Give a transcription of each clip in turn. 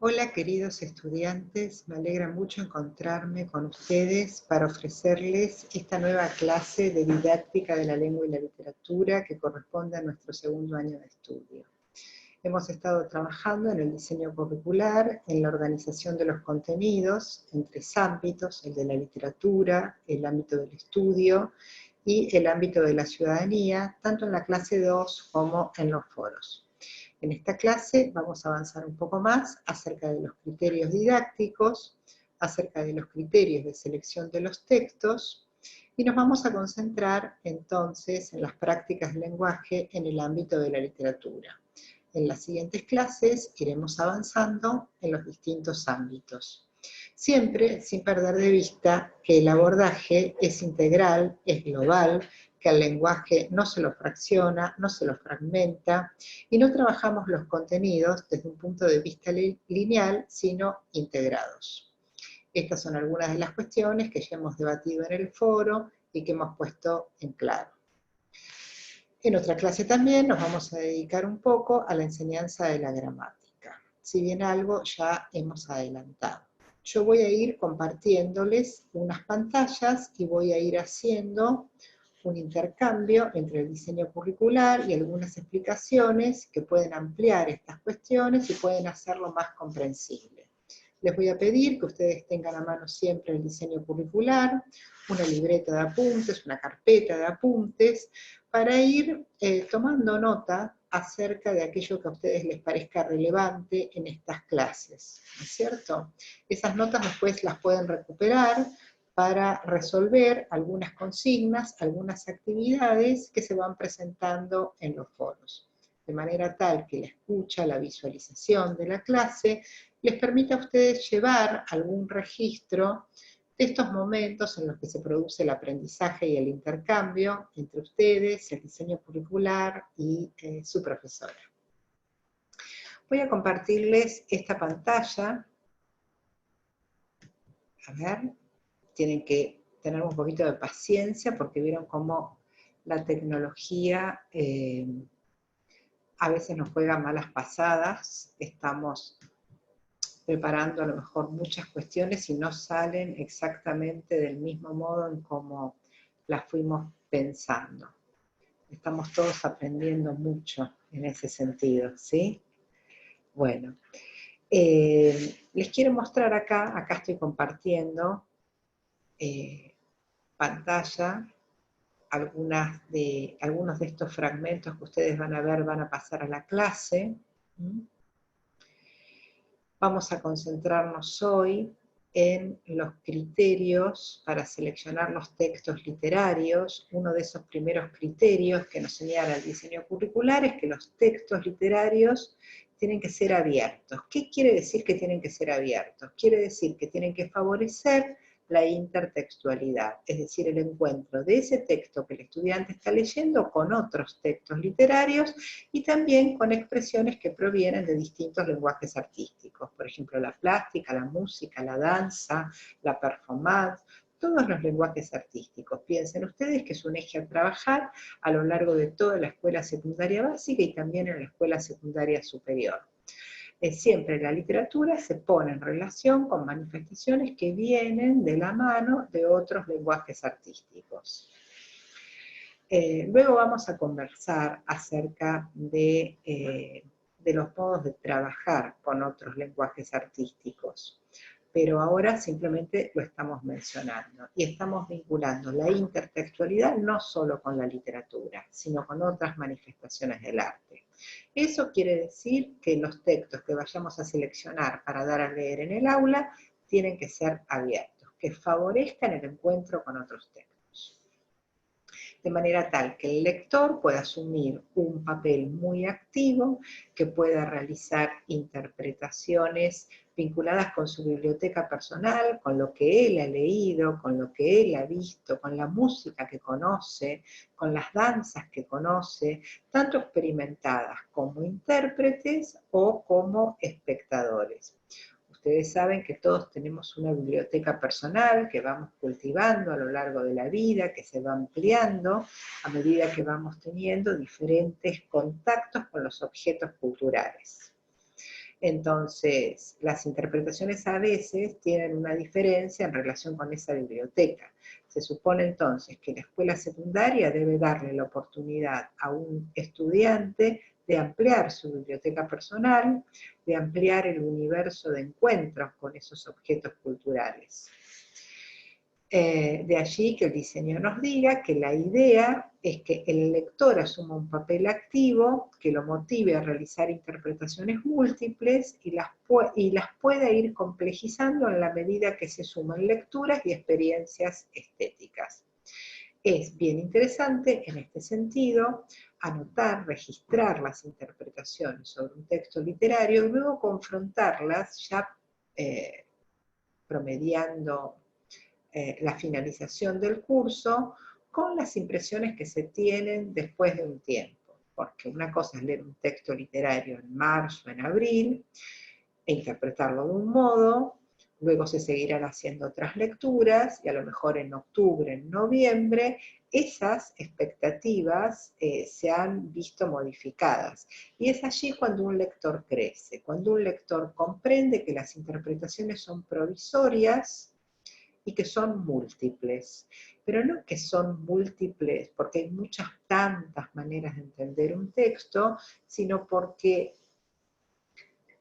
Hola queridos estudiantes, me alegra mucho encontrarme con ustedes para ofrecerles esta nueva clase de didáctica de la lengua y la literatura que corresponde a nuestro segundo año de estudio. Hemos estado trabajando en el diseño curricular, en la organización de los contenidos, en tres ámbitos, el de la literatura, el ámbito del estudio y el ámbito de la ciudadanía, tanto en la clase 2 como en los foros. En esta clase vamos a avanzar un poco más acerca de los criterios didácticos, acerca de los criterios de selección de los textos, y nos vamos a concentrar entonces en las prácticas de lenguaje en el ámbito de la literatura. En las siguientes clases iremos avanzando en los distintos ámbitos. Siempre sin perder de vista que el abordaje es integral, es global, que al lenguaje no se lo fracciona, no se lo fragmenta, y no trabajamos los contenidos desde un punto de vista lineal, sino integrados. Estas son algunas de las cuestiones que ya hemos debatido en el foro y que hemos puesto en claro. En otra clase también nos vamos a dedicar un poco a la enseñanza de la gramática, si bien algo ya hemos adelantado. Yo voy a ir compartiéndoles unas pantallas y voy a ir haciendo un intercambio entre el diseño curricular y algunas explicaciones que pueden ampliar estas cuestiones y pueden hacerlo más comprensible. Les voy a pedir que ustedes tengan a mano siempre el diseño curricular, una libreta de apuntes, una carpeta de apuntes, para ir tomando nota acerca de aquello que a ustedes les parezca relevante en estas clases, ¿no es cierto? Esas notas después las pueden recuperar para resolver algunas consignas, algunas actividades que se van presentando en los foros, de manera tal que la escucha, la visualización de la clase les permita a ustedes llevar algún registro de estos momentos en los que se produce el aprendizaje y el intercambio entre ustedes, el diseño curricular y su profesora. Voy a compartirles esta pantalla. A ver, tienen que tener un poquito de paciencia porque vieron cómo la tecnología a veces nos juega malas pasadas. Estamos preparando a lo mejor muchas cuestiones y no salen exactamente del mismo modo en como las fuimos pensando. Estamos todos aprendiendo mucho en ese sentido, ¿sí? Bueno, les quiero mostrar acá estoy compartiendo pantalla, algunos de estos fragmentos que ustedes van a ver van a pasar a la clase. Vamos a concentrarnos hoy en los criterios para seleccionar los textos literarios. Uno de esos primeros criterios que nos señala el diseño curricular es que los textos literarios tienen que ser abiertos. ¿Qué quiere decir que tienen que ser abiertos? Quiere decir que tienen que favorecer la intertextualidad, es decir, el encuentro de ese texto que el estudiante está leyendo con otros textos literarios y también con expresiones que provienen de distintos lenguajes artísticos, por ejemplo, la plástica, la música, la danza, la performance, todos los lenguajes artísticos. Piensen ustedes que es un eje a trabajar a lo largo de toda la escuela secundaria básica y también en la escuela secundaria superior. Siempre la literatura se pone en relación con manifestaciones que vienen de la mano de otros lenguajes artísticos. Luego vamos a conversar acerca de los modos de trabajar con otros lenguajes artísticos, pero ahora simplemente lo estamos mencionando y estamos vinculando la intertextualidad no solo con la literatura, sino con otras manifestaciones del arte. Eso quiere decir que los textos que vayamos a seleccionar para dar a leer en el aula tienen que ser abiertos, que favorezcan el encuentro con otros textos. De manera tal que el lector pueda asumir un papel muy activo, que pueda realizar interpretaciones vinculadas con su biblioteca personal, con lo que él ha leído, con lo que él ha visto, con la música que conoce, con las danzas que conoce, tanto experimentadas como intérpretes o como espectadores. Ustedes saben que todos tenemos una biblioteca personal que vamos cultivando a lo largo de la vida, que se va ampliando a medida que vamos teniendo diferentes contactos con los objetos culturales. Entonces, las interpretaciones a veces tienen una diferencia en relación con esa biblioteca. Se supone entonces que la escuela secundaria debe darle la oportunidad a un estudiante de ampliar su biblioteca personal, de ampliar el universo de encuentros con esos objetos culturales. De allí que el diseño nos diga que la idea es que el lector asuma un papel activo, que lo motive a realizar interpretaciones múltiples y las pueda ir complejizando en la medida que se suman lecturas y experiencias estéticas. Es bien interesante en este sentido anotar, registrar las interpretaciones sobre un texto literario y luego confrontarlas ya promediando la finalización del curso con las impresiones que se tienen después de un tiempo. Porque una cosa es leer un texto literario en marzo, en abril, e interpretarlo de un modo, luego se seguirán haciendo otras lecturas, y a lo mejor en octubre, en noviembre, esas expectativas se han visto modificadas. Y es allí cuando un lector crece, cuando un lector comprende que las interpretaciones son provisorias, y que son múltiples, pero no que son múltiples porque hay muchas tantas maneras de entender un texto, sino porque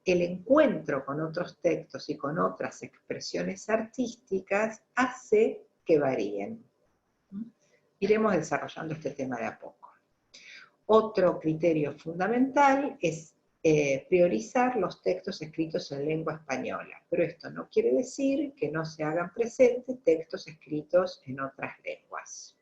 el encuentro con otros textos y con otras expresiones artísticas hace que varíen. Iremos desarrollando este tema de a poco. Otro criterio fundamental es priorizar los textos escritos en lengua española, pero esto no quiere decir que no se hagan presentes textos escritos en otras lenguas.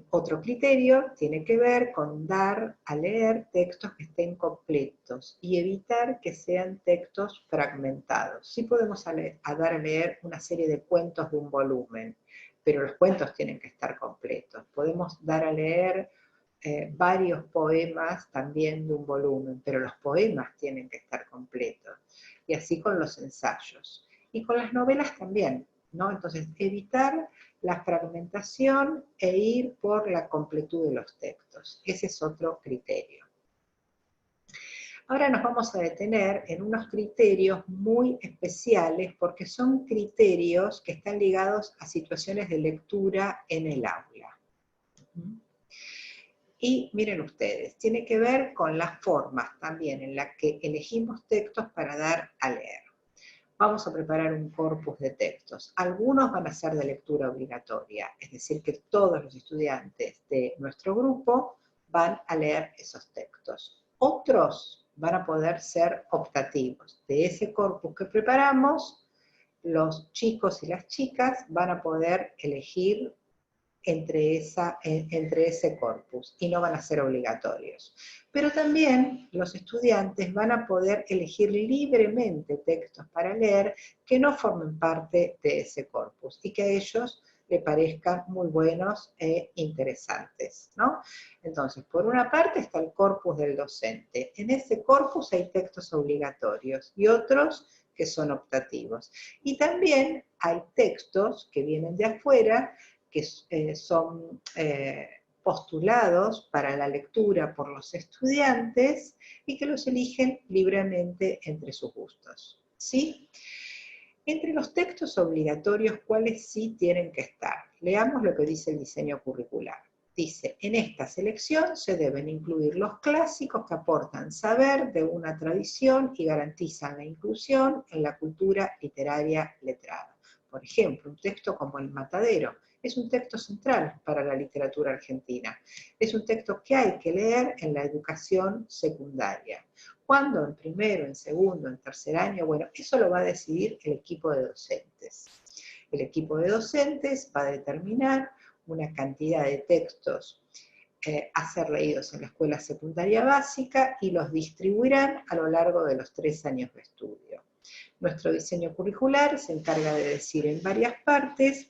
Otro criterio tiene que ver con dar a leer textos que estén completos y evitar que sean textos fragmentados. Sí podemos dar a leer una serie de cuentos de un volumen, pero los cuentos tienen que estar completos. Podemos dar a leer varios poemas también de un volumen, pero los poemas tienen que estar completos. Y así con los ensayos. Y con las novelas también, ¿no? Entonces, evitar la fragmentación e ir por la completud de los textos. Ese es otro criterio. Ahora nos vamos a detener en unos criterios muy especiales porque son criterios que están ligados a situaciones de lectura en el aula. Y miren ustedes, tiene que ver con las formas también en las que elegimos textos para dar a leer. Vamos a preparar un corpus de textos. Algunos van a ser de lectura obligatoria, es decir, que todos los estudiantes de nuestro grupo van a leer esos textos. Otros van a poder ser optativos. De ese corpus que preparamos, los chicos y las chicas van a poder elegir entre ese corpus y no van a ser obligatorios. Pero también los estudiantes van a poder elegir libremente textos para leer que no formen parte de ese corpus y que a ellos les parezcan muy buenos e interesantes, ¿no? Entonces, por una parte está el corpus del docente. En ese corpus hay textos obligatorios y otros que son optativos. Y también hay textos que vienen de afuera que son postulados para la lectura por los estudiantes y que los eligen libremente entre sus gustos, ¿sí? Entre los textos obligatorios, ¿cuáles sí tienen que estar? Leamos lo que dice el diseño curricular. Dice, en esta selección se deben incluir los clásicos que aportan saber de una tradición y garantizan la inclusión en la cultura literaria letrada. Por ejemplo, un texto como El Matadero es un texto central para la literatura argentina. Es un texto que hay que leer en la educación secundaria. ¿Cuándo? En primero, en segundo, en tercer año. Bueno, eso lo va a decidir el equipo de docentes. El equipo de docentes va a determinar una cantidad de textos a ser leídos en la escuela secundaria básica y los distribuirán a lo largo de los 3 años de estudio. Nuestro diseño curricular se encarga de decir en varias partes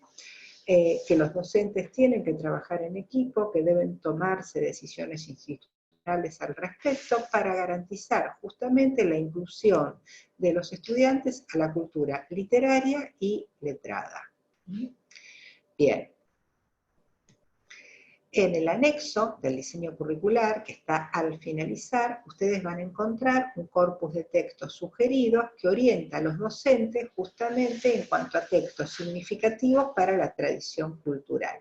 que los docentes tienen que trabajar en equipo, que deben tomarse decisiones institucionales al respecto para garantizar justamente la inclusión de los estudiantes a la cultura literaria y letrada. Bien. En el anexo del diseño curricular, que está al finalizar, ustedes van a encontrar un corpus de textos sugeridos que orienta a los docentes justamente en cuanto a textos significativos para la tradición cultural.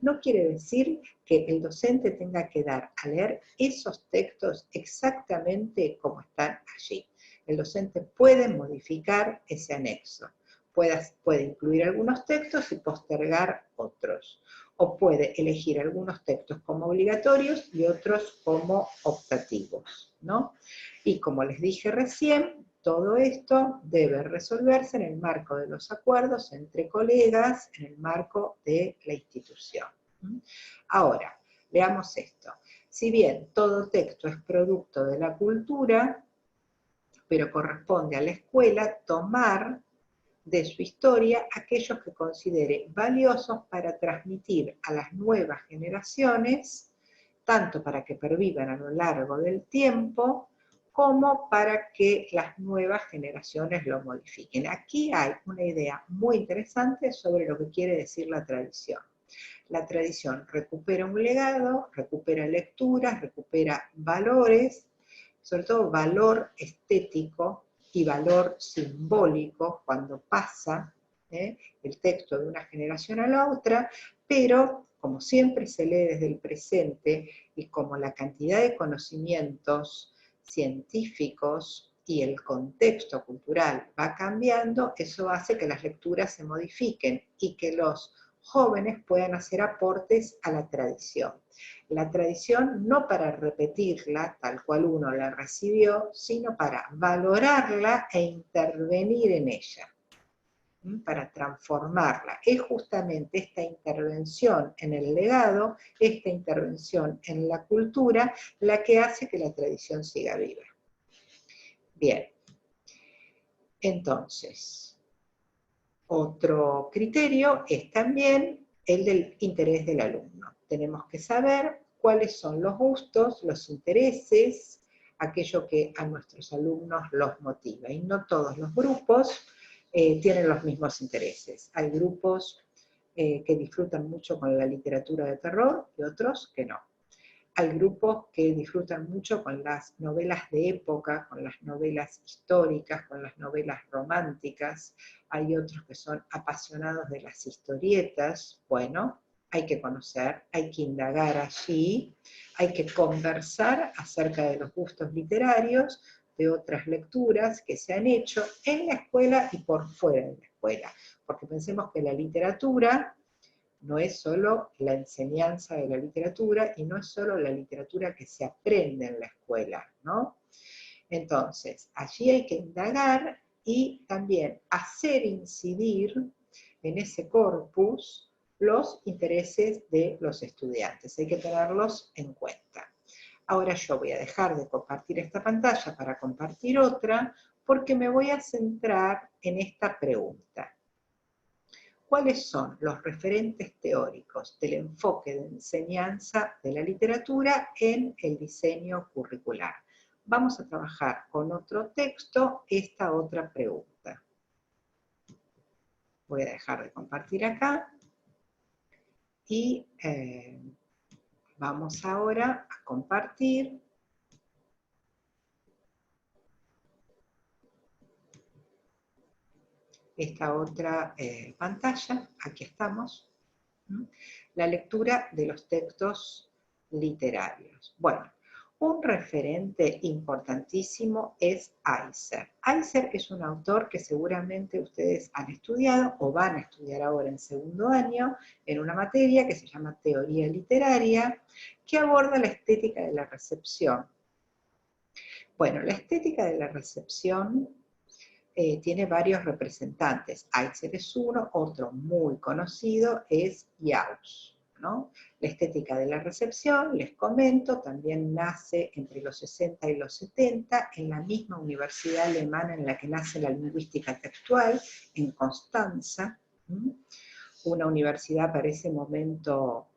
No quiere decir que el docente tenga que dar a leer esos textos exactamente como están allí. El docente puede modificar ese anexo, puede incluir algunos textos y postergar otros, o puede elegir algunos textos como obligatorios y otros como optativos, ¿no? Y como les dije recién, todo esto debe resolverse en el marco de los acuerdos entre colegas, en el marco de la institución. Ahora, veamos esto. Si bien todo texto es producto de la cultura, pero corresponde a la escuela tomar de su historia aquellos que considere valiosos para transmitir a las nuevas generaciones, tanto para que pervivan a lo largo del tiempo, como para que las nuevas generaciones lo modifiquen. Aquí hay una idea muy interesante sobre lo que quiere decir la tradición. La tradición recupera un legado, recupera lecturas, recupera valores, sobre todo valor estético y valor simbólico cuando pasa el texto de una generación a la otra, pero como siempre se lee desde el presente y como la cantidad de conocimientos científicos y el contexto cultural va cambiando, eso hace que las lecturas se modifiquen y que los jóvenes puedan hacer aportes a la tradición. La tradición no para repetirla tal cual uno la recibió, sino para valorarla e intervenir en ella, para transformarla. Es justamente esta intervención en el legado, esta intervención en la cultura, la que hace que la tradición siga viva. Bien, entonces, otro criterio es también el del interés del alumno. Tenemos que saber cuáles son los gustos, los intereses, aquello que a nuestros alumnos los motiva. Y no todos los grupos tienen los mismos intereses. Hay grupos que disfrutan mucho con la literatura de terror y otros que no. Hay grupos que disfrutan mucho con las novelas de época, con las novelas históricas, con las novelas románticas. Hay otros que son apasionados de las historietas. Bueno, hay que conocer, hay que indagar allí, hay que conversar acerca de los gustos literarios, de otras lecturas que se han hecho en la escuela y por fuera de la escuela. Porque pensemos que la literatura no es solo la enseñanza de la literatura y no es solo la literatura que se aprende en la escuela, ¿no? Entonces, allí hay que indagar y también hacer incidir en ese corpus los intereses de los estudiantes. Hay que tenerlos en cuenta. Ahora yo voy a dejar de compartir esta pantalla para compartir otra, porque me voy a centrar en esta pregunta. ¿Cuáles son los referentes teóricos del enfoque de enseñanza de la literatura en el diseño curricular? Vamos a trabajar con otro texto esta otra pregunta. Voy a dejar de compartir acá y vamos ahora a compartir esta otra pantalla. Aquí estamos. La lectura de los textos literarios. Bueno, un referente importantísimo es Eiser. Eiser es un autor que seguramente ustedes han estudiado o van a estudiar ahora en segundo año en una materia que se llama Teoría Literaria, que aborda la estética de la recepción. Bueno, la estética de la recepción tiene varios representantes. Eiser es uno, otro muy conocido es Jauss, ¿no? La estética de la recepción, les comento, también nace entre los 60 y los 70 en la misma universidad alemana en la que nace la lingüística textual, en Constanza, una universidad para ese momento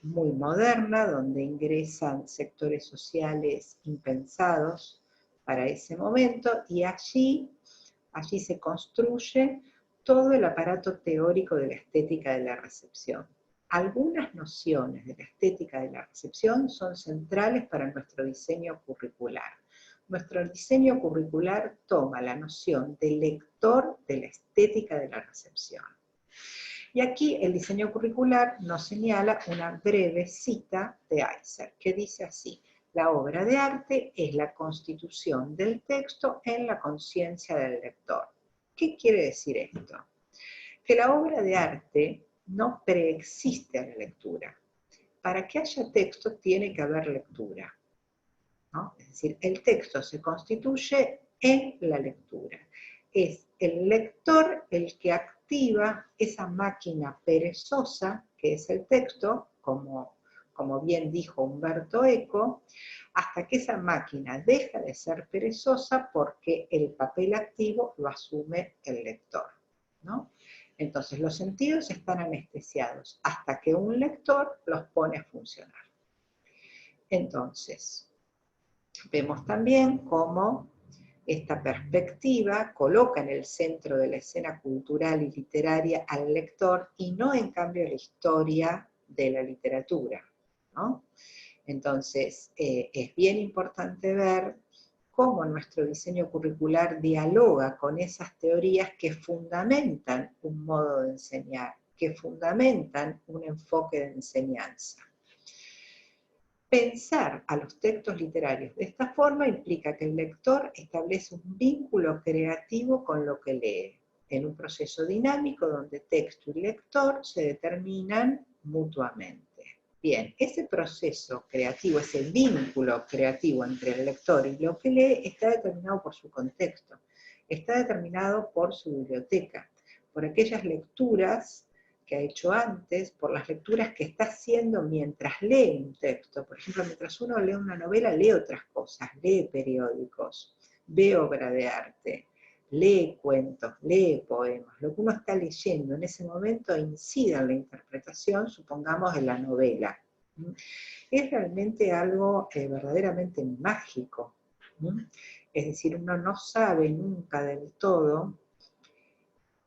muy moderna, donde ingresan sectores sociales impensados para ese momento, y allí se construye todo el aparato teórico de la estética de la recepción. algunas nociones de la estética de la recepción son centrales para nuestro diseño curricular. Nuestro diseño curricular toma la noción del lector de la estética de la recepción. Y aquí el diseño curricular nos señala una breve cita de Eiser, que dice así: la obra de arte es la constitución del texto en la conciencia del lector. ¿Qué quiere decir esto? Que la obra de arte no preexiste a la lectura. Para que haya texto tiene que haber lectura, ¿no? Es decir, el texto se constituye en la lectura. Es el lector el que activa esa máquina perezosa, que es el texto, como bien dijo Umberto Eco, hasta que esa máquina deja de ser perezosa porque el papel activo lo asume el lector, ¿no? Entonces los sentidos están anestesiados hasta que un lector los pone a funcionar. Entonces, vemos también cómo esta perspectiva coloca en el centro de la escena cultural y literaria al lector y no en cambio la historia de la literatura, ¿no? Entonces, es bien importante ver cómo nuestro diseño curricular dialoga con esas teorías que fundamentan un modo de enseñar, que fundamentan un enfoque de enseñanza. Pensar a los textos literarios de esta forma implica que el lector establece un vínculo creativo con lo que lee, en un proceso dinámico donde texto y lector se determinan mutuamente. Bien, ese proceso creativo, ese vínculo creativo entre el lector y lo que lee está determinado por su contexto, está determinado por su biblioteca, por aquellas lecturas que ha hecho antes, por las lecturas que está haciendo mientras lee un texto. Por ejemplo, mientras uno lee una novela, lee otras cosas, lee periódicos, ve obra de arte, lee cuentos, lee poemas. Lo que uno está leyendo en ese momento incide en la interpretación, supongamos, de la novela. Es realmente algo verdaderamente mágico. Es decir, uno no sabe nunca del todo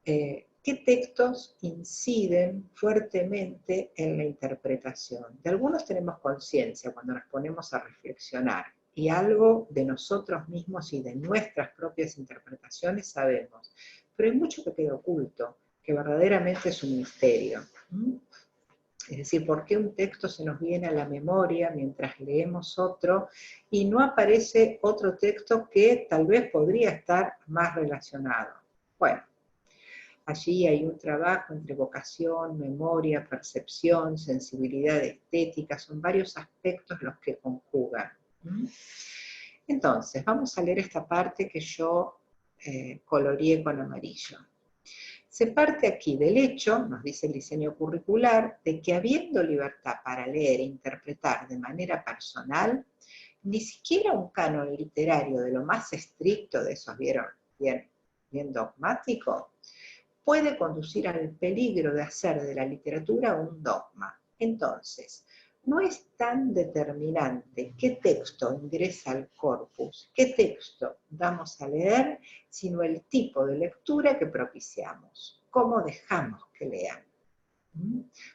qué textos inciden fuertemente en la interpretación. De algunos tenemos conciencia cuando nos ponemos a reflexionar, y algo de nosotros mismos y de nuestras propias interpretaciones sabemos, pero hay mucho que queda oculto, que verdaderamente es un misterio. Es decir, ¿por qué un texto se nos viene a la memoria mientras leemos otro y no aparece otro texto que tal vez podría estar más relacionado? Bueno, allí hay un trabajo entre vocación, memoria, percepción, sensibilidad estética, son varios aspectos los que conjugan. Entonces, vamos a leer esta parte que yo coloreé con amarillo. Se parte aquí del hecho, nos dice el diseño curricular, de que habiendo libertad para leer e interpretar de manera personal, ni siquiera un canon literario de lo más estricto, de esos vieron, bien dogmático, puede conducir al peligro de hacer de la literatura un dogma. Entonces, no es tan determinante qué texto ingresa al corpus, qué texto damos a leer, sino el tipo de lectura que propiciamos, cómo dejamos que lean.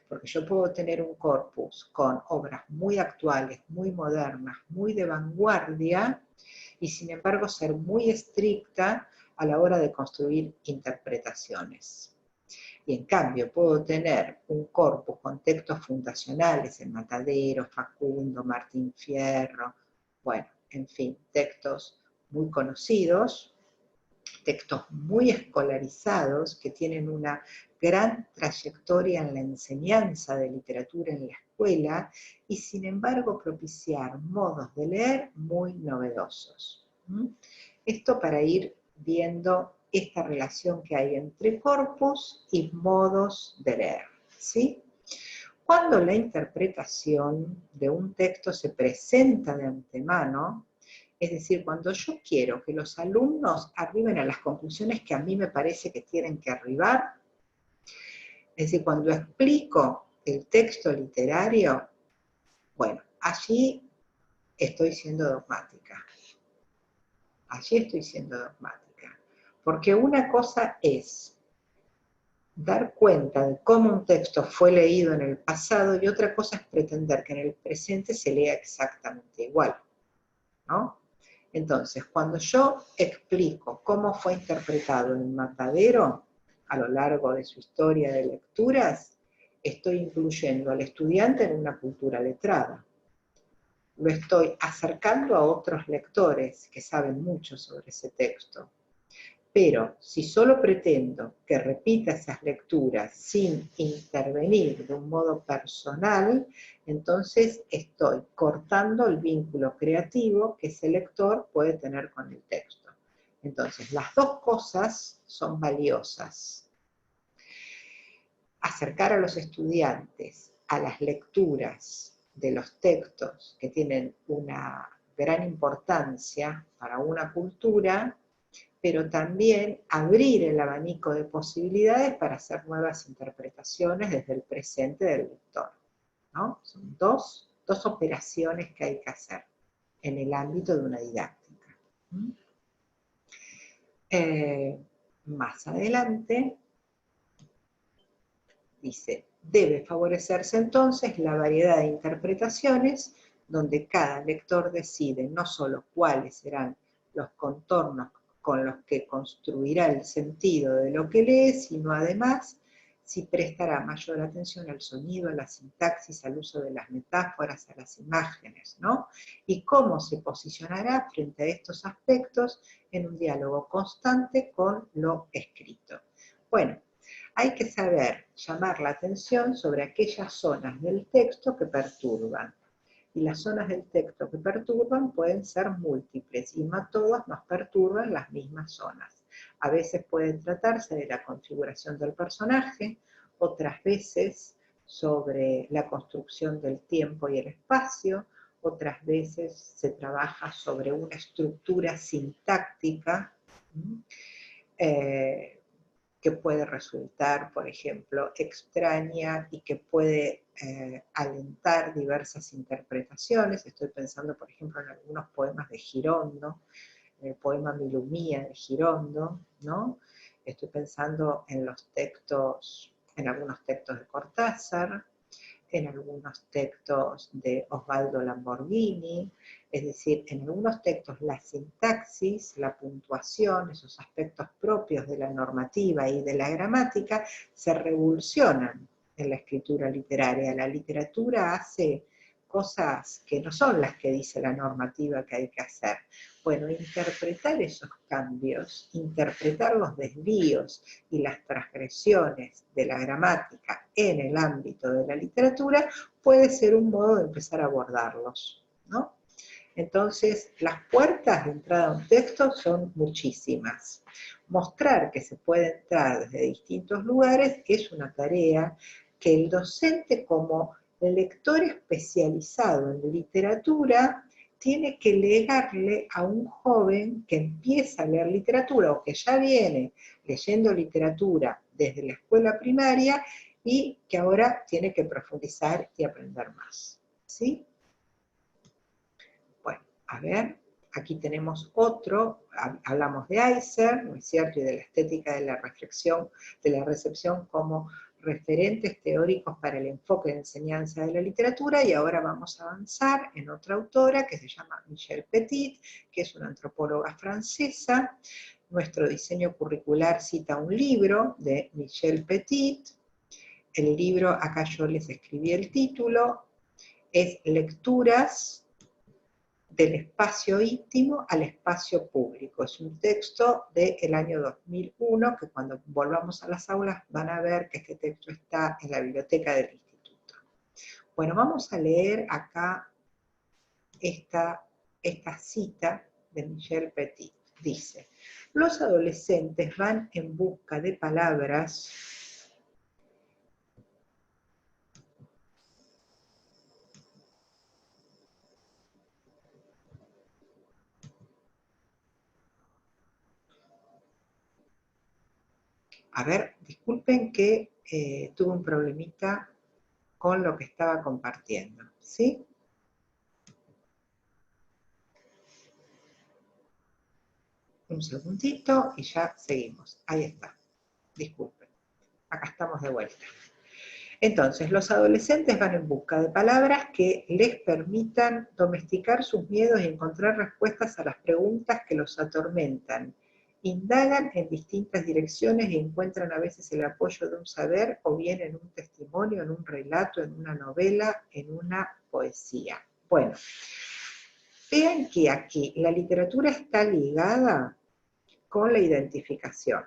Porque yo puedo tener un corpus con obras muy actuales, muy modernas, muy de vanguardia, y sin embargo ser muy estricta a la hora de construir interpretaciones. Y en cambio puedo tener un corpus con textos fundacionales, el Matadero, Facundo, Martín Fierro, bueno, en fin, textos muy conocidos, textos muy escolarizados que tienen una gran trayectoria en la enseñanza de literatura en la escuela y sin embargo propiciar modos de leer muy novedosos. Esto para ir viendo esta relación que hay entre corpus y modos de leer, ¿sí? Cuando la interpretación de un texto se presenta de antemano, es decir, cuando yo quiero que los alumnos arriben a las conclusiones que a mí me parece que tienen que arribar, es decir, cuando explico el texto literario, bueno, allí estoy siendo dogmática. Allí estoy siendo dogmática. Porque una cosa es dar cuenta de cómo un texto fue leído en el pasado y otra cosa es pretender que en el presente se lea exactamente igual, ¿no? Entonces, cuando yo explico cómo fue interpretado el Matadero a lo largo de su historia de lecturas, estoy incluyendo al estudiante en una cultura letrada. Lo estoy acercando a otros lectores que saben mucho sobre ese texto. Pero si solo pretendo que repita esas lecturas sin intervenir de un modo personal, entonces estoy cortando el vínculo creativo que ese lector puede tener con el texto. Entonces, las dos cosas son valiosas. Acercar a los estudiantes a las lecturas de los textos que tienen una gran importancia para una cultura, pero también abrir el abanico de posibilidades para hacer nuevas interpretaciones desde el presente del lector, ¿no? Son dos operaciones que hay que hacer en el ámbito de una didáctica. Más adelante dice, debe favorecerse entonces la variedad de interpretaciones donde cada lector decide no solo cuáles serán los contornos con los que construirá el sentido de lo que lee, sino además si prestará mayor atención al sonido, a la sintaxis, al uso de las metáforas, a las imágenes, ¿no? Y cómo se posicionará frente a estos aspectos en un diálogo constante con lo escrito. Bueno, hay que saber llamar la atención sobre aquellas zonas del texto que perturban. Y las zonas del texto que perturban pueden ser múltiples, y no todas nos perturban las mismas zonas. A veces puede tratarse de la configuración del personaje, otras veces sobre la construcción del tiempo y el espacio, otras veces se trabaja sobre una estructura sintáctica, que puede resultar, por ejemplo, extraña y que puede alentar diversas interpretaciones. Estoy pensando, por ejemplo, en algunos poemas de Girondo, en el poema Milumía de Girondo, ¿no? Estoy pensando en los textos, en algunos textos de Cortázar, en algunos textos de Osvaldo Lamborghini, es decir, en algunos textos la sintaxis, la puntuación, esos aspectos propios de la normativa y de la gramática se revolucionan en la escritura literaria. La literatura hace cosas que no son las que dice la normativa que hay que hacer. Bueno, interpretar esos cambios, interpretar los desvíos y las transgresiones de la gramática en el ámbito de la literatura puede ser un modo de empezar a abordarlos, ¿no? Entonces, las puertas de entrada a un texto son muchísimas. Mostrar que se puede entrar desde distintos lugares es una tarea que el docente, como lector especializado en literatura, tiene que legarle a un joven que empieza a leer literatura o que ya viene leyendo literatura desde la escuela primaria y que ahora tiene que profundizar y aprender más, ¿sí? Bueno, a ver, aquí tenemos otro, hablamos de Eiser, ¿no es cierto?, y de la estética de la reflexión, de la recepción como referentes teóricos para el enfoque de enseñanza de la literatura, y ahora vamos a avanzar en otra autora que se llama Michel Petit, que es una antropóloga francesa. Nuestro diseño curricular cita un libro de Michel Petit. El libro, acá yo les escribí el título, es Lecturas del espacio íntimo al espacio público. Es un texto del año 2001, que cuando volvamos a las aulas van a ver que este texto está en la biblioteca del instituto. Bueno, vamos a leer acá esta cita de Michel Petit. Dice, los adolescentes van en busca de palabras A ver, disculpen que tuve un problemita con lo que estaba compartiendo, ¿sí? Un segundito y ya seguimos. Ahí está. Disculpen. acá estamos de vuelta. Entonces, los adolescentes van en busca de palabras que les permitan domesticar sus miedos y encontrar respuestas a las preguntas que los atormentan. Indagan en distintas direcciones y encuentran a veces el apoyo de un saber, o bien en un testimonio, en un relato, en una novela, en una poesía. Bueno, vean que aquí la literatura está ligada con la identificación.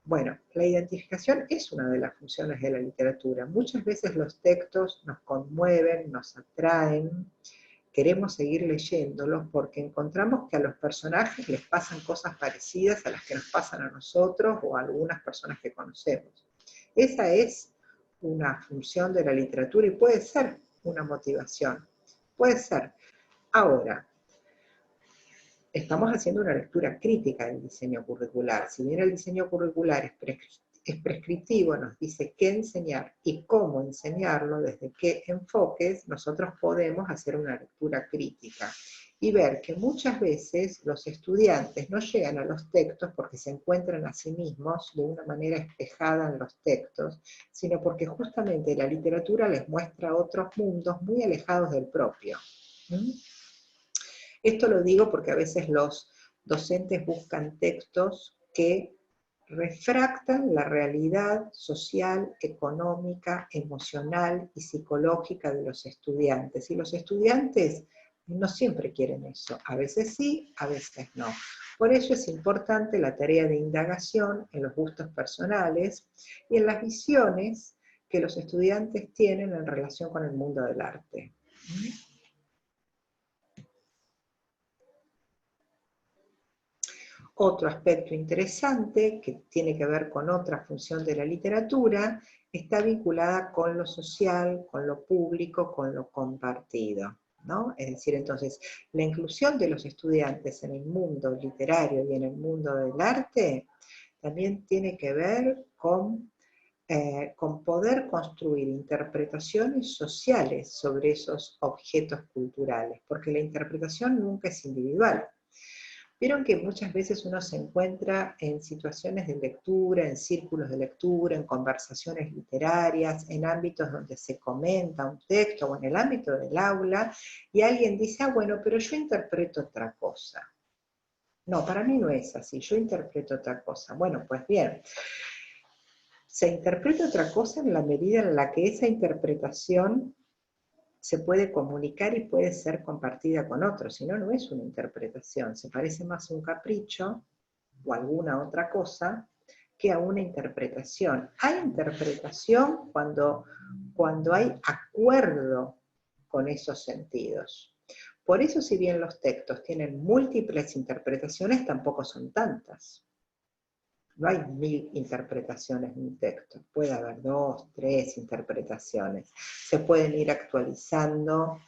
Bueno, la identificación es una de las funciones de la literatura. Muchas veces los textos nos conmueven, nos atraen, queremos seguir leyéndolos porque encontramos que a los personajes les pasan cosas parecidas a las que nos pasan a nosotros o a algunas personas que conocemos. Esa es una función de la literatura y puede ser una motivación. Puede ser. Ahora, estamos haciendo una lectura crítica del diseño curricular. Si bien el diseño curricular es prescriptivo, nos dice qué enseñar y cómo enseñarlo, desde qué enfoques, nosotros podemos hacer una lectura crítica y ver que muchas veces los estudiantes no llegan a los textos porque se encuentran a sí mismos de una manera espejada en los textos, sino porque justamente la literatura les muestra otros mundos muy alejados del propio. Esto lo digo porque a veces los docentes buscan textos que refractan la realidad social, económica, emocional y psicológica de los estudiantes. Y los estudiantes no siempre quieren eso, a veces sí, a veces no. Por ello es importante la tarea de indagación en los gustos personales y en las visiones que los estudiantes tienen en relación con el mundo del arte. Otro aspecto interesante, que tiene que ver con otra función de la literatura, está vinculada con lo social, con lo público, con lo compartido, ¿no? Es decir, entonces, la inclusión de los estudiantes en el mundo literario y en el mundo del arte también tiene que ver con poder construir interpretaciones sociales sobre esos objetos culturales, porque la interpretación nunca es individual. Vieron que muchas veces uno se encuentra en situaciones de lectura, en círculos de lectura, en conversaciones literarias, en ámbitos donde se comenta un texto o en el ámbito del aula, y alguien dice, ah, bueno, pero yo interpreto otra cosa. No, para mí no es así, yo interpreto otra cosa. Bueno, pues bien, se interpreta otra cosa en la medida en la que esa interpretación se puede comunicar y puede ser compartida con otros, si no, no es una interpretación, se parece más a un capricho o alguna otra cosa que a una interpretación. Hay interpretación cuando hay acuerdo con esos sentidos. Por eso, si bien los textos tienen múltiples interpretaciones, tampoco son tantas. No hay 1000 interpretaciones de un texto, puede haber 2, 3 interpretaciones. Se pueden ir actualizando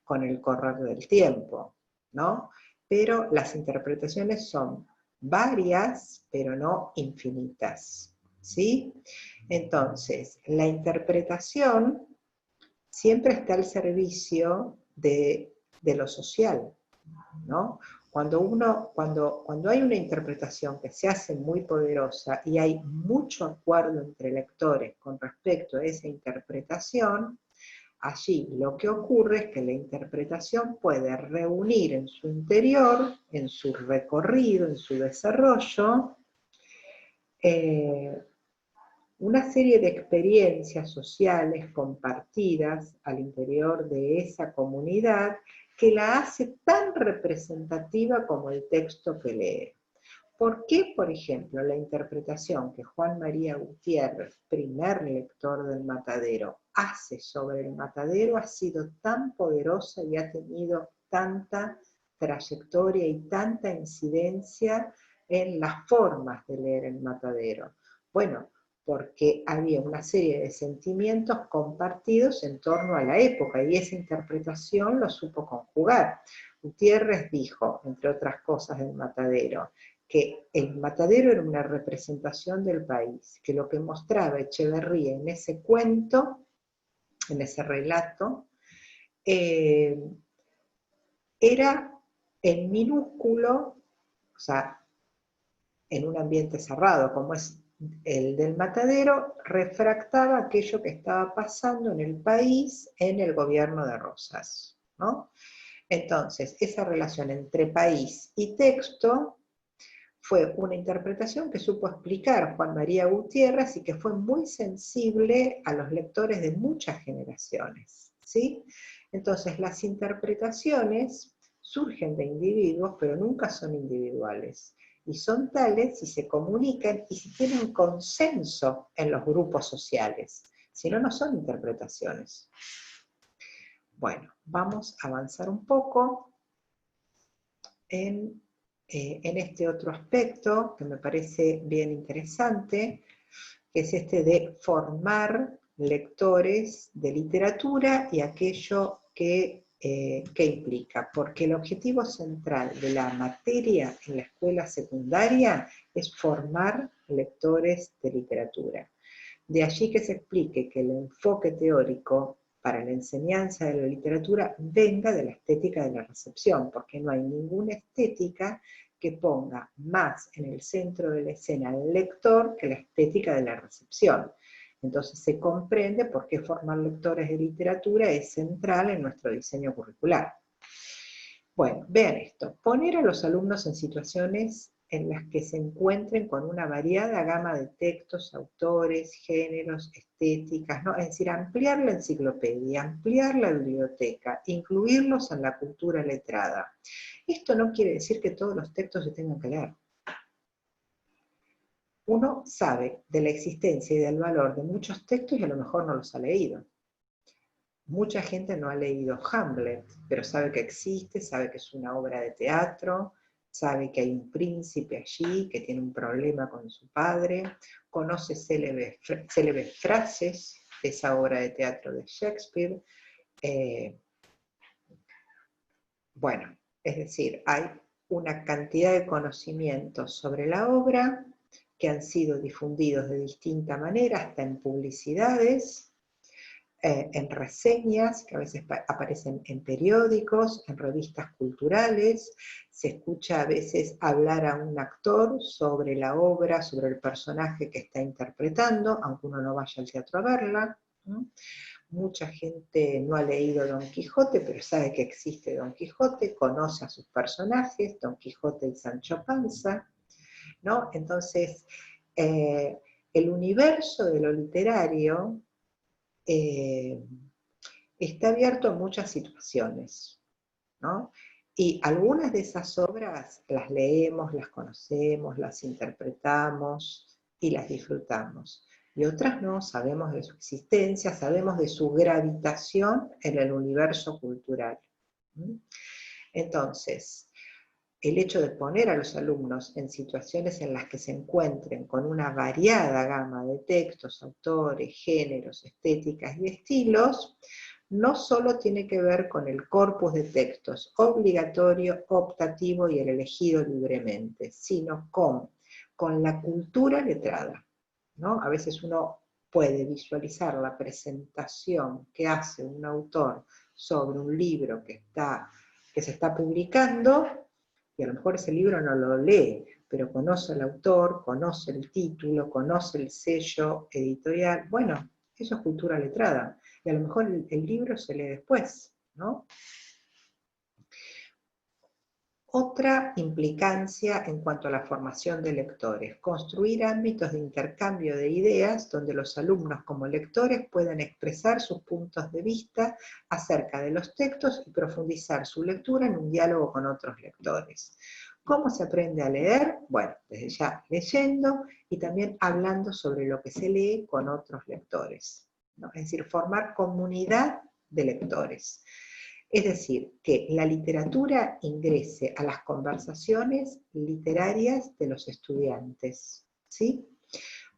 con el correr del tiempo, ¿no? Pero las interpretaciones son varias, pero no infinitas, ¿sí? Entonces, la interpretación siempre está al servicio de lo social, ¿no? Cuando hay una interpretación que se hace muy poderosa y hay mucho acuerdo entre lectores con respecto a esa interpretación, allí lo que ocurre es que la interpretación puede reunir en su interior, en su recorrido, en su desarrollo, una serie de experiencias sociales compartidas al interior de esa comunidad que la hace tan representativa como el texto que lee. ¿Por qué, por ejemplo, la interpretación que Juan María Gutiérrez, primer lector del Matadero, hace sobre el Matadero ha sido tan poderosa y ha tenido tanta trayectoria y tanta incidencia en las formas de leer el Matadero? Bueno, porque había una serie de sentimientos compartidos en torno a la época y esa interpretación lo supo conjugar. Gutiérrez dijo, entre otras cosas del Matadero, que el Matadero era una representación del país, que lo que mostraba Echeverría en ese cuento, en ese relato, era en minúsculo, o sea, en un ambiente cerrado, como es el del Matadero refractaba aquello que estaba pasando en el país en el gobierno de Rosas, ¿no? Entonces, esa relación entre país y texto fue una interpretación que supo explicar Juan María Gutiérrez y que fue muy sensible a los lectores de muchas generaciones, ¿sí? Entonces, las interpretaciones surgen de individuos, pero nunca son individuales. Y son tales si se comunican y si tienen consenso en los grupos sociales. Si no, no son interpretaciones. Bueno, vamos a avanzar un poco en este otro aspecto que me parece bien interesante, que es este de formar lectores de literatura y aquello que implica, porque el objetivo central de la materia en la escuela secundaria es formar lectores de literatura. De allí que se explique que el enfoque teórico para la enseñanza de la literatura venga de la estética de la recepción, porque no hay ninguna estética que ponga más en el centro de la escena al lector que la estética de la recepción. Entonces se comprende por qué formar lectores de literatura es central en nuestro diseño curricular. Bueno, vean esto, poner a los alumnos en situaciones en las que se encuentren con una variada gama de textos, autores, géneros, estéticas, ¿no? Es decir, ampliar la enciclopedia, ampliar la biblioteca, incluirlos en la cultura letrada. Esto no quiere decir que todos los textos se tengan que leer. Uno sabe de la existencia y del valor de muchos textos y a lo mejor no los ha leído. Mucha gente no ha leído Hamlet, pero sabe que existe, sabe que es una obra de teatro, sabe que hay un príncipe allí que tiene un problema con su padre, conoce célebres frases de esa obra de teatro de Shakespeare. Bueno, es decir, hay una cantidad de conocimientos sobre la obra que han sido difundidos de distinta manera, hasta en publicidades, en reseñas que a veces aparecen en periódicos, en revistas culturales, se escucha a veces hablar a un actor sobre la obra, sobre el personaje que está interpretando, aunque uno no vaya al teatro a verla. Mucha gente no ha leído Don Quijote, pero sabe que existe Don Quijote, conoce a sus personajes, Don Quijote y Sancho Panza, ¿no? Entonces, el universo de lo literario está abierto a muchas situaciones, ¿no? Y algunas de esas obras las leemos, las conocemos, las interpretamos y las disfrutamos. Y otras no, sabemos de su existencia, sabemos de su gravitación en el universo cultural. Entonces, el hecho de poner a los alumnos en situaciones en las que se encuentren con una variada gama de textos, autores, géneros, estéticas y estilos, no solo tiene que ver con el corpus de textos obligatorio, optativo y el elegido libremente, sino con la cultura letrada, ¿no? A veces uno puede visualizar la presentación que hace un autor sobre un libro que se está publicando, y a lo mejor ese libro no lo lee, pero conoce al autor, conoce el título, conoce el sello editorial. Bueno, eso es cultura letrada. Y a lo mejor el libro se lee después, ¿no? Otra implicancia en cuanto a la formación de lectores, construir ámbitos de intercambio de ideas donde los alumnos como lectores puedan expresar sus puntos de vista acerca de los textos y profundizar su lectura en un diálogo con otros lectores. ¿Cómo se aprende a leer? Bueno, desde ya leyendo y también hablando sobre lo que se lee con otros lectores, ¿no? Es decir, formar comunidad de lectores. Es decir, que la literatura ingrese a las conversaciones literarias de los estudiantes, ¿sí?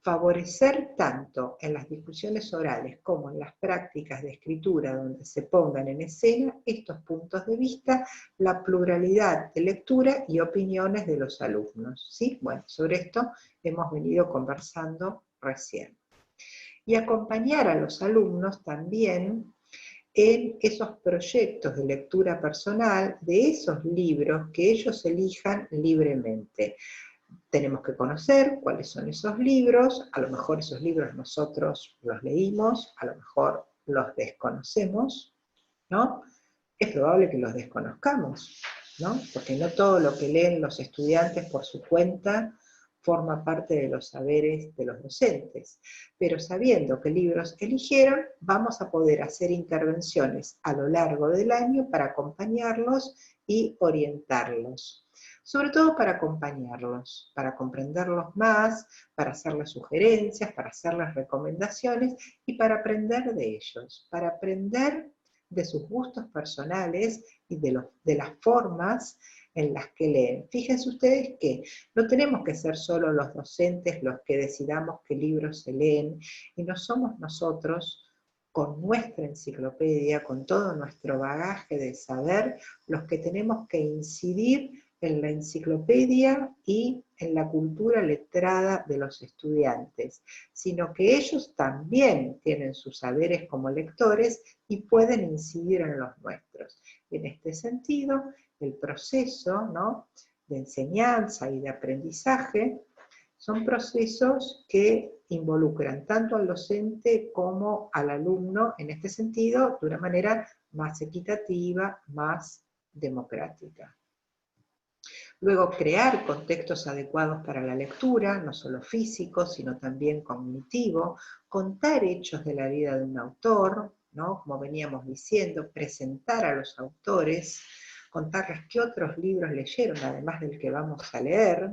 Favorecer tanto en las discusiones orales como en las prácticas de escritura donde se pongan en escena estos puntos de vista, la pluralidad de lectura y opiniones de los alumnos, ¿sí? Bueno, sobre esto hemos venido conversando recién. Y acompañar a los alumnos también en esos proyectos de lectura personal de esos libros que ellos elijan libremente. Tenemos que conocer cuáles son esos libros, a lo mejor esos libros nosotros los leímos, a lo mejor los desconocemos, ¿no? Es probable que los desconozcamos, ¿no? Porque no todo lo que leen los estudiantes por su cuenta forma parte de los saberes de los docentes. Pero sabiendo qué libros eligieron, vamos a poder hacer intervenciones a lo largo del año para acompañarlos y orientarlos. Sobre todo para acompañarlos, para comprenderlos más, para hacerles sugerencias, para hacerles recomendaciones y para aprender de ellos, para aprender de sus gustos personales y de las formas en las que leen. Fíjense ustedes que no tenemos que ser solo los docentes los que decidamos qué libros se leen, y no somos nosotros, con nuestra enciclopedia, con todo nuestro bagaje de saber, los que tenemos que incidir en la enciclopedia y en la cultura letrada de los estudiantes, sino que ellos también tienen sus saberes como lectores y pueden incidir en los nuestros. En este sentido, el proceso, ¿no?, de enseñanza y de aprendizaje son procesos que involucran tanto al docente como al alumno, en este sentido, de una manera más equitativa, más democrática. Luego, crear contextos adecuados para la lectura, no solo físico, sino también cognitivo, contar hechos de la vida de un autor, ¿no?, como veníamos diciendo, presentar a los autores, contarles qué otros libros leyeron, además del que vamos a leer,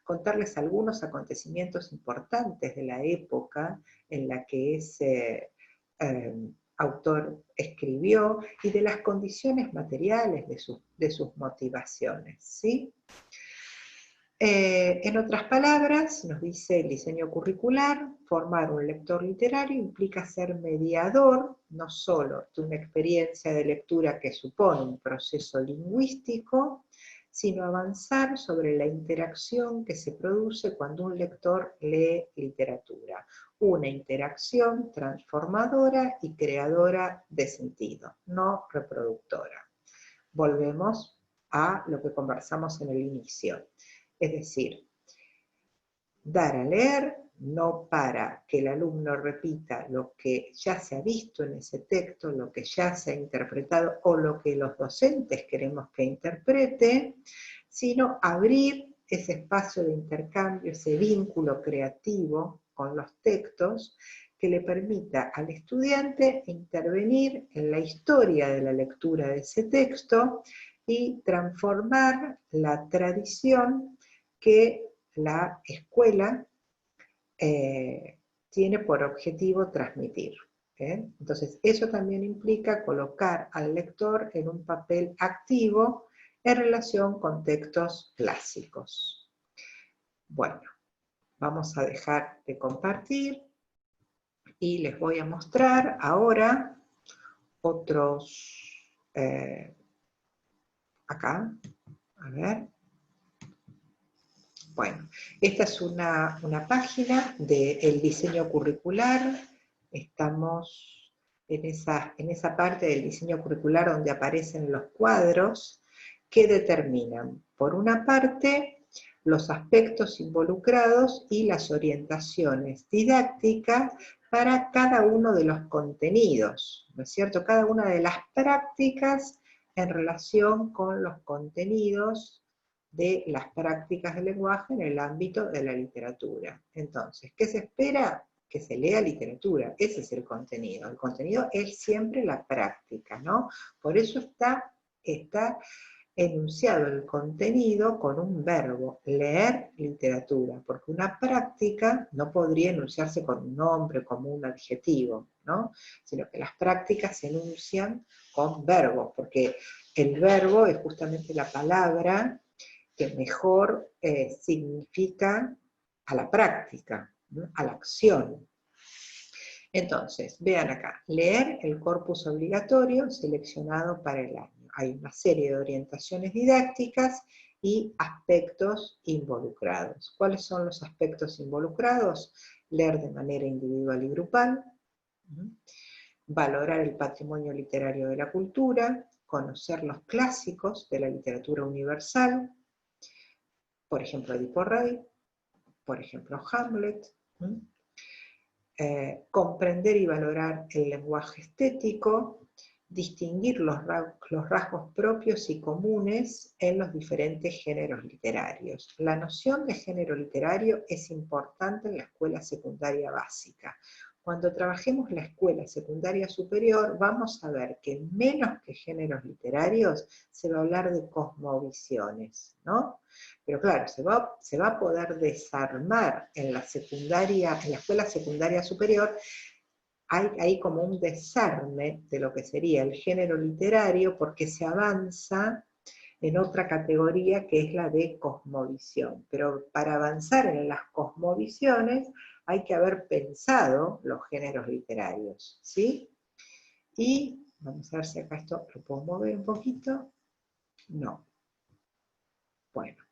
contarles algunos acontecimientos importantes de la época en la que ese autor escribió y de las condiciones materiales de sus motivaciones, ¿sí? En otras palabras, nos dice el diseño curricular, formar un lector literario implica ser mediador, no solo de una experiencia de lectura que supone un proceso lingüístico, sino avanzar sobre la interacción que se produce cuando un lector lee literatura. Una interacción transformadora y creadora de sentido, no reproductora. Volvemos a lo que conversamos en el inicio. Es decir, dar a leer no para que el alumno repita lo que ya se ha visto en ese texto, lo que ya se ha interpretado o lo que los docentes queremos que interprete, sino abrir ese espacio de intercambio, ese vínculo creativo con los textos que le permita al estudiante intervenir en la historia de la lectura de ese texto y transformar la tradición que la escuela tiene por objetivo transmitir. Entonces, eso también implica colocar al lector en un papel activo en relación con textos clásicos. Bueno, vamos a dejar de compartir y les voy a mostrar ahora otros, acá, a ver. Bueno, esta es una página del diseño curricular. Estamos en esa parte del diseño curricular donde aparecen los cuadros que determinan, por una parte, los aspectos involucrados y las orientaciones didácticas para cada uno de los contenidos, ¿no es cierto? Cada una de las prácticas en relación con los contenidos de las prácticas del lenguaje en el ámbito de la literatura. Entonces, ¿qué se espera? Que se lea literatura, ese es el contenido. El contenido es siempre la práctica, ¿no? Por eso está enunciado el contenido con un verbo, leer literatura, porque una práctica no podría enunciarse con un nombre, como un adjetivo, ¿no? Sino que las prácticas se enuncian con verbos, porque el verbo es justamente la palabra que mejor significa a la práctica, ¿no?, a la acción. Entonces, vean acá, leer el corpus obligatorio seleccionado para el año. Hay una serie de orientaciones didácticas y aspectos involucrados. ¿Cuáles son los aspectos involucrados? Leer de manera individual y grupal, valorar el patrimonio literario de la cultura, conocer los clásicos de la literatura universal, por ejemplo, Edipo Rey, por ejemplo, Hamlet. Comprender y valorar el lenguaje estético, distinguir los rasgos propios y comunes en los diferentes géneros literarios. La noción de género literario es importante en la escuela secundaria básica. Cuando trabajemos la escuela secundaria superior, vamos a ver que menos que géneros literarios se va a hablar de cosmovisiones, ¿no? Pero claro, se va a poder desarmar en la secundaria, en la escuela secundaria superior. Hay como un desarme de lo que sería el género literario, porque se avanza en otra categoría que es la de cosmovisión. Pero para avanzar en las cosmovisiones hay que haber pensado los géneros literarios, ¿sí? Y vamos a ver si acá esto lo puedo mover un poquito. No. Bueno.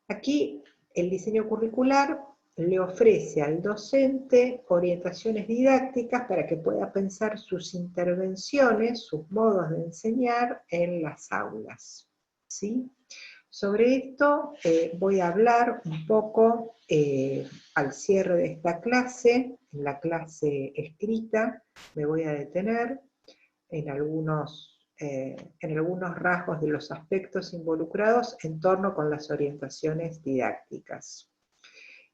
Aquí el diseño curricular le ofrece al docente orientaciones didácticas para que pueda pensar sus intervenciones, sus modos de enseñar en las aulas, ¿sí? Sobre esto voy a hablar un poco al cierre de esta clase. En la clase escrita me voy a detener en algunos rasgos de los aspectos involucrados en torno con las orientaciones didácticas.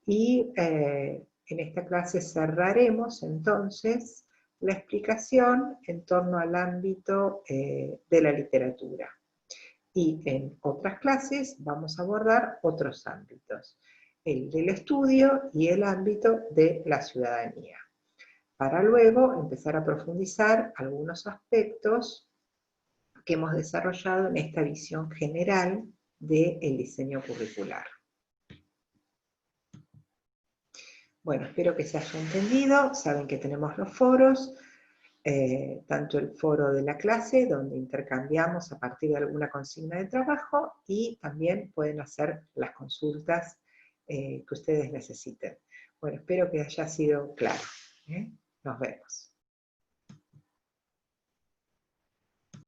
Y en esta clase cerraremos entonces la explicación en torno al ámbito de la literatura. Y en otras clases vamos a abordar otros ámbitos, el del estudio y el ámbito de la ciudadanía, para luego empezar a profundizar algunos aspectos que hemos desarrollado en esta visión general del diseño curricular. Bueno, espero que se haya entendido. Saben que tenemos los foros, tanto el foro de la clase, donde intercambiamos a partir de alguna consigna de trabajo, y también pueden hacer las consultas que ustedes necesiten. Bueno, espero que haya sido claro. Nos vemos.